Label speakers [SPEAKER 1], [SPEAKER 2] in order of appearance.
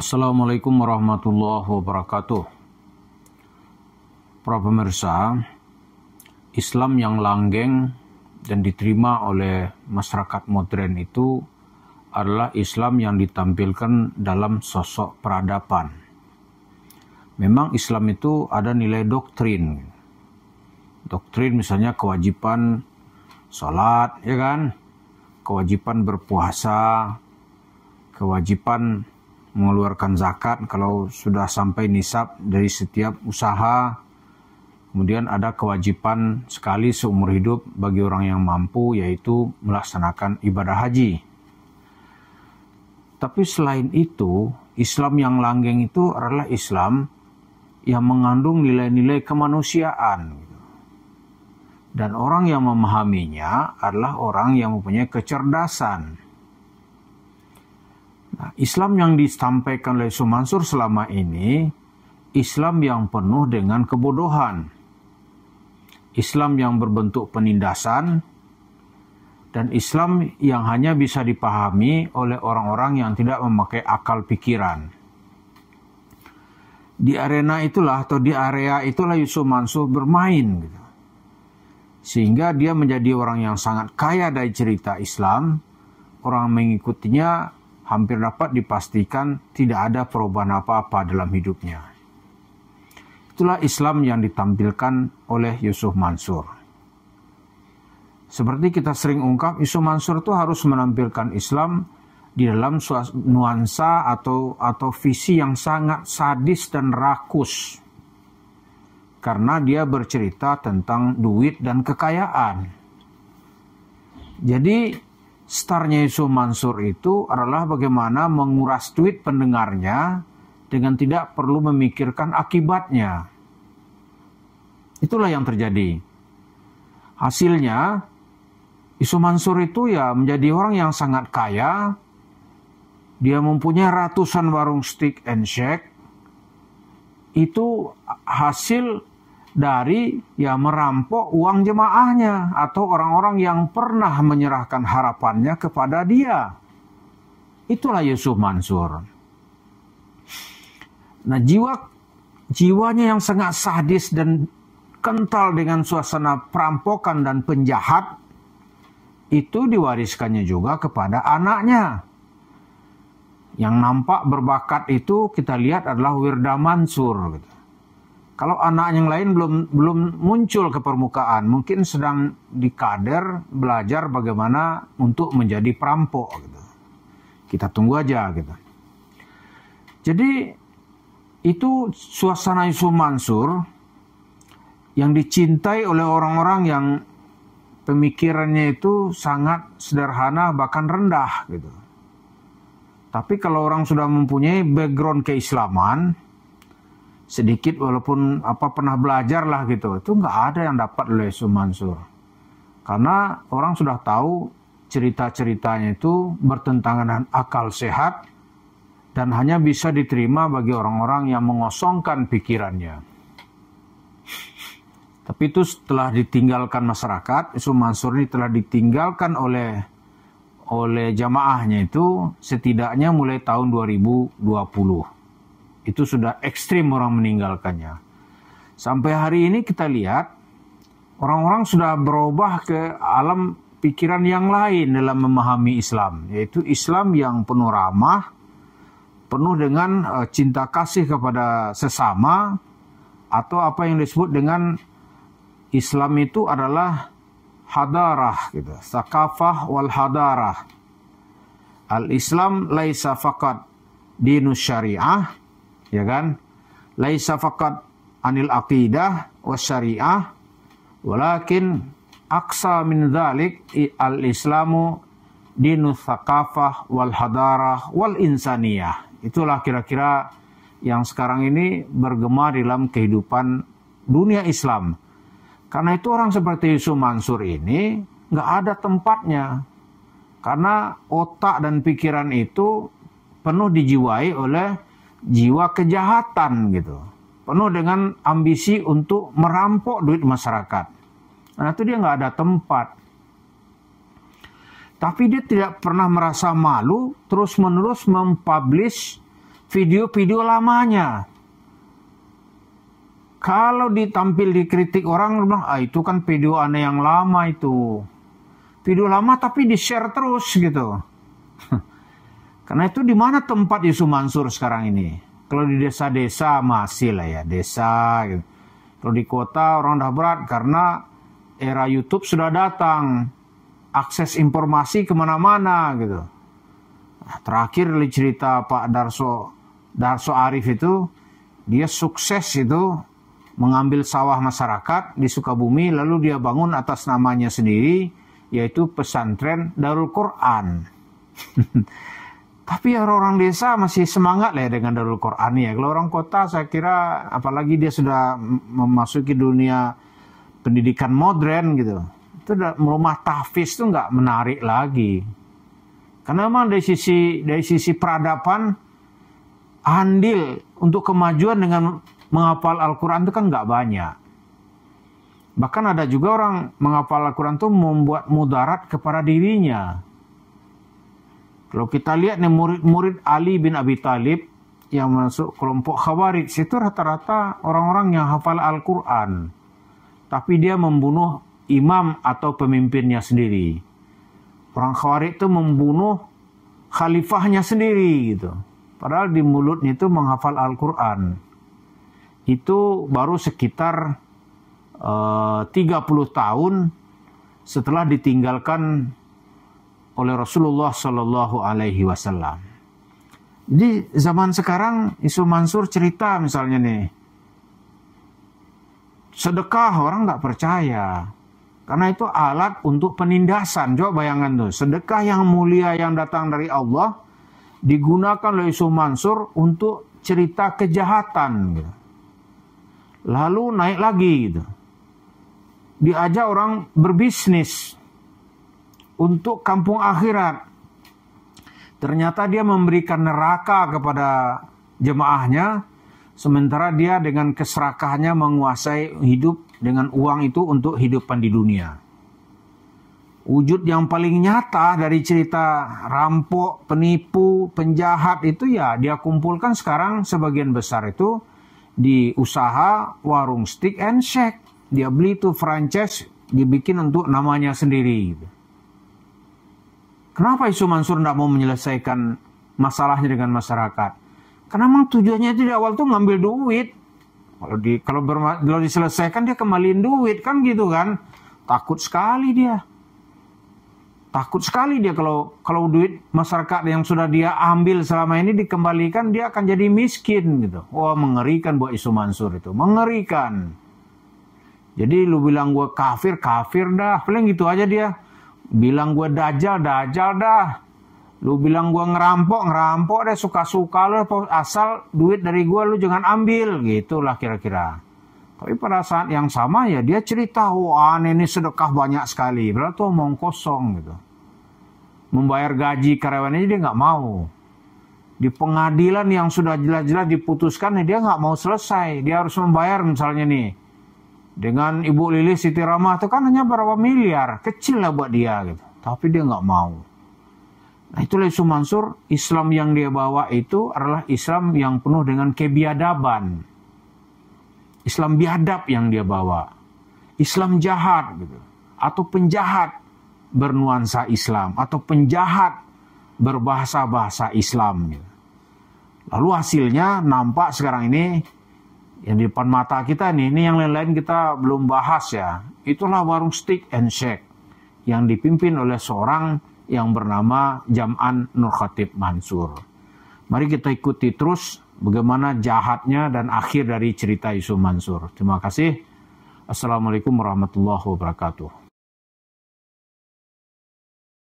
[SPEAKER 1] Assalamualaikum warahmatullahi wabarakatuh. Para pemirsa, Islam yang langgeng dan diterima oleh masyarakat modern itu adalah Islam yang ditampilkan dalam sosok peradaban. Memang Islam itu ada nilai doktrin. Doktrin misalnya kewajiban sholat, ya kan? Kewajiban berpuasa, kewajiban mengeluarkan zakat kalau sudah sampai nisab dari setiap usaha. Kemudian ada kewajiban sekali seumur hidup bagi orang yang mampu, yaitu melaksanakan ibadah haji. Tapi selain itu, Islam yang langgeng itu adalah Islam yang mengandung nilai-nilai kemanusiaan. Dan orang yang memahaminya adalah orang yang mempunyai kecerdasan. Nah, Islam yang disampaikan oleh Yusuf Mansur selama ini, Islam yang penuh dengan kebodohan. Islam yang berbentuk penindasan, dan Islam yang hanya bisa dipahami oleh orang-orang yang tidak memakai akal pikiran. Di arena itulah atau di area itulah Yusuf Mansur bermain. Sehingga dia menjadi orang yang sangat kaya dari cerita Islam. Orang mengikutinya hampir dapat dipastikan tidak ada perubahan apa-apa dalam hidupnya. Itulah Islam yang ditampilkan oleh Yusuf Mansur. Seperti kita sering ungkap, Yusuf Mansur itu harus menampilkan Islam di dalam nuansa atau visi yang sangat sadis dan rakus. Karena dia bercerita tentang duit dan kekayaan. Jadi starnya Yusuf Mansur itu adalah bagaimana menguras duit pendengarnya dengan tidak perlu memikirkan akibatnya. Itulah yang terjadi. Hasilnya, Yusuf Mansur itu ya menjadi orang yang sangat kaya. Dia mempunyai ratusan warung steak and shake. Itu hasil dari ya merampok uang jemaahnya atau orang-orang yang pernah menyerahkan harapannya kepada dia. Itulah Yusuf Mansur. Nah, jiwanya yang sangat sadis dan kental dengan suasana perampokan dan penjahat itu diwariskannya juga kepada anaknya. Yang nampak berbakat itu kita lihat adalah Wirda Mansur gitu. Kalau anak yang lain belum muncul ke permukaan, mungkin sedang dikader belajar bagaimana untuk menjadi perampok. Gitu. Kita tunggu aja gitu. Jadi itu suasana Yusuf Mansur yang dicintai oleh orang-orang yang pemikirannya itu sangat sederhana bahkan rendah gitu. Tapi kalau orang sudah mempunyai background keislaman, sedikit walaupun pernah belajar lah gitu, itu nggak ada yang dapat oleh Yusuf Mansur. Karena orang sudah tahu cerita-ceritanya itu bertentangan dengan akal sehat dan hanya bisa diterima bagi orang-orang yang mengosongkan pikirannya. Tapi itu setelah ditinggalkan masyarakat, Yusuf Mansur ini telah ditinggalkan oleh jamaahnya itu setidaknya mulai tahun 2020. Itu sudah ekstrim orang meninggalkannya. Sampai hari ini kita lihat orang-orang sudah berubah ke alam pikiran yang lain dalam memahami Islam. Yaitu Islam yang penuh ramah, penuh dengan cinta kasih kepada sesama, atau apa yang disebut dengan Islam itu adalah hadarah, gitu. Sakafah wal hadarah. Al-Islam laisa faqat dinus syariah, ya kan? Laisa faqat anil aqidah was syariah, walakin aqsa min dzalik al-Islamu dinus sakafah wal hadarah wal insaniyah. Itulah kira-kira yang sekarang ini bergema dalam kehidupan dunia Islam. Karena itu orang seperti Yusuf Mansur ini nggak ada tempatnya. Karena otak dan pikiran itu penuh dijiwai oleh jiwa kejahatan gitu. Penuh dengan ambisi untuk merampok duit masyarakat. Karena itu dia nggak ada tempat. Tapi dia tidak pernah merasa malu terus-menerus mempublish video-video lamanya. Kalau ditampil dikritik orang bilang, itu kan video aneh yang lama itu. Video lama tapi di-share terus gitu. Karena itu di mana tempat Yusuf Mansur sekarang ini? Kalau di desa-desa masih lah ya, desa gitu. Kalau di kota orang udah berat karena era YouTube sudah datang. Akses informasi kemana-mana gitu. Nah, terakhir dari cerita Pak Darso Arif itu, dia sukses itu mengambil sawah masyarakat di Sukabumi, lalu dia bangun atas namanya sendiri, yaitu pesantren Darul Quran. Tapi orang desa masih semangat lah ya dengan Darul Quran ya. Kalau orang kota saya kira, apalagi dia sudah memasuki dunia pendidikan modern gitu, itu rumah tahfiz itu nggak menarik lagi. Karena memang dari sisi peradaban, andil untuk kemajuan dengan menghafal Al-Quran itu kan nggak banyak. Bahkan ada juga orang menghafal Al-Quran itu membuat mudarat kepada dirinya. Kalau kita lihat nih murid-murid Ali bin Abi Thalib yang masuk kelompok Khawarij, itu rata-rata orang-orang yang hafal Al-Quran. Tapi dia membunuh imam atau pemimpinnya sendiri. Orang Khawarij itu membunuh khalifahnya sendiri gitu. Padahal di mulutnya itu menghafal Al-Quran. Itu baru sekitar 30 tahun setelah ditinggalkan oleh Rasulullah Shallallahu Alaihi Wasallam. Jadi zaman sekarang Yusuf Mansur cerita misalnya nih, sedekah orang nggak percaya. Karena itu alat untuk penindasan. Coba bayangkan tuh, sedekah yang mulia yang datang dari Allah digunakan oleh Yusuf Mansur untuk cerita kejahatan gitu. Lalu naik lagi gitu. Diajak orang berbisnis untuk kampung akhirat. Ternyata dia memberikan neraka kepada jemaahnya, sementara dia dengan keserakahannya menguasai hidup dengan uang itu untuk hidupan di dunia. Wujud yang paling nyata dari cerita rampok, penipu, penjahat itu ya dia kumpulkan sekarang sebagian besar itu di usaha warung stick and shake. Dia beli tuh franchise, dibikin untuk namanya sendiri. Kenapa Yusuf Mansur tidak mau menyelesaikan masalahnya dengan masyarakat? Karena memang tujuannya itu di awal tuh ngambil duit. Kalau diselesaikan dia kembaliin duit kan gitu kan? Takut sekali dia. Takut sekali dia kalau duit masyarakat yang sudah dia ambil selama ini dikembalikan, dia akan jadi miskin gitu. Wah, mengerikan buat Yusuf Mansur itu, mengerikan. Jadi lu bilang gue kafir, kafir dah, paling gitu aja dia. Bilang gue dajjal, dajjal dah. Lu bilang gue ngerampok, ngerampok deh, suka-suka lu, asal duit dari gue lu jangan ambil, gitulah kira-kira. Tapi pada saat yang sama ya dia cerita, wah ini sedekah banyak sekali. Berarti omong kosong gitu. Membayar gaji karyawannya dia nggak mau. Di pengadilan yang sudah jelas-jelas diputuskan dia nggak mau selesai. Dia harus membayar misalnya nih. Dengan Ibu Lilis Siti Ramah itu kan hanya berapa miliar. Kecil lah buat dia gitu. Tapi dia nggak mau. Nah itulah Yusuf Mansur. Islam yang dia bawa itu adalah Islam yang penuh dengan kebiadaban. Islam biadab yang dia bawa. Islam jahat gitu. Atau penjahat bernuansa Islam. Atau penjahat berbahasa-bahasa Islam gitu. Lalu hasilnya nampak sekarang ini yang di depan mata kita nih. Ini yang lain-lain kita belum bahas ya. Itulah warung stick and shake yang dipimpin oleh seorang yang bernama Jam'an Nur Khatib Mansur. Mari kita ikuti terus bagaimana jahatnya dan akhir dari cerita Yusuf Mansur. Terima kasih. Assalamualaikum warahmatullahi wabarakatuh.